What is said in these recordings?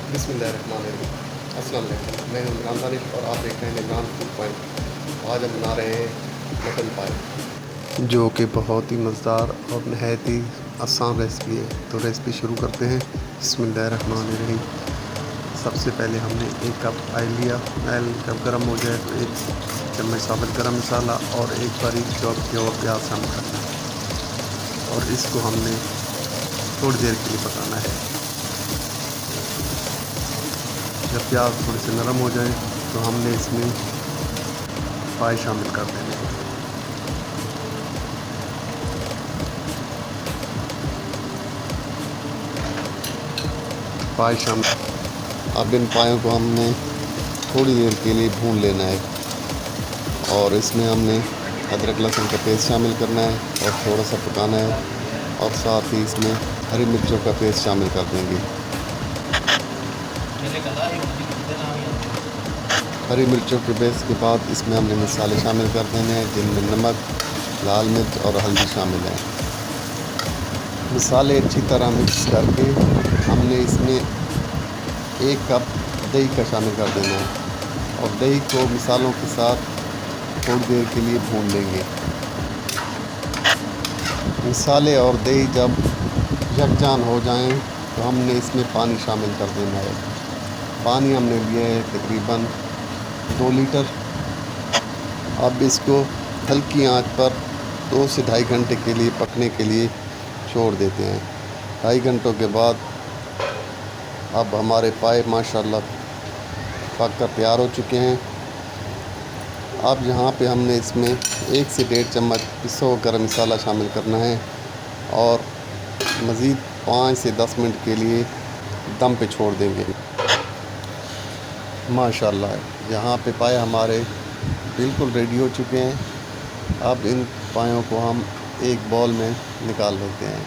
बिस्मिल्लाहिर्रहमानिर्रहीम। अस्सलाम वालेकुम। मैं हूं इमरान दानिश और आप देख रहे हैं इमरान फूड पॉइंट। आज हम बना रहे हैं मटन पाए, जो कि बहुत ही मज़ेदार और नहायत ही आसान रेसिपी है। तो रेसिपी शुरू करते हैं। बिस्मिल्लाहिर्रहमानिर्रहीम। सबसे पहले हमने 1 कप ऑयल लिया। ऑयल जब गर्म हो जाए तो 1 चम्मच साबुत गरम मसाला और 1 बारीक चॉप किया हुआ प्याज शामिल करना है और इसको हमने थोड़ी देर के लिए पकाना है। जब प्याज थोड़े से नरम हो जाए तो हमने इसमें पाए शामिल कर देने हैं। पाए शामिल। अब इन पायों को हमने थोड़ी देर के लिए भून लेना है और इसमें हमने अदरक लहसुन का पेस्ट शामिल करना है और थोड़ा सा पकाना है और साथ ही इसमें हरी मिर्चों का पेस्ट शामिल कर देंगे। हरी मिर्चों के पेस्ट के बाद इसमें हमने मसाले शामिल कर देने हैं, जिनमें नमक, लाल मिर्च और हल्दी शामिल है। मसाले अच्छी तरह मिक्स करके हमने इसमें 1 कप दही का शामिल कर देना है और दही को मसालों के साथ थोड़ी देर के लिए भून लेंगे। मसाले और दही जब यकजान हो जाएं तो हमने इसमें पानी शामिल कर देना है। पानी हमने लिया है तकरीबन 2 लीटर। अब इसको हल्की आंच पर 2 से ढाई घंटे के लिए पकने के लिए छोड़ देते हैं। 2.5 घंटों के बाद अब हमारे पाए माशाल्लाह पक कर तैयार हो चुके हैं। अब यहाँ पे हमने इसमें 1 से 1.5 चम्मच पिसा हुआ गरम मसाला शामिल करना है और मज़ीद 5 से 10 मिनट के लिए दम पे छोड़ देंगे। माशाल्लाह यहाँ पे पाए हमारे बिल्कुल रेडी हो चुके हैं। अब इन पायों को हम एक बाउल में निकाल लेते हैं।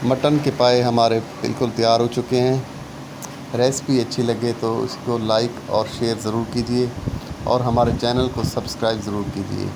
मटन के पाए हमारे बिल्कुल तैयार हो चुके हैं। रेसिपी अच्छी लगे तो इसको लाइक और शेयर ज़रूर कीजिए और हमारे चैनल को सब्सक्राइब ज़रूर कीजिए।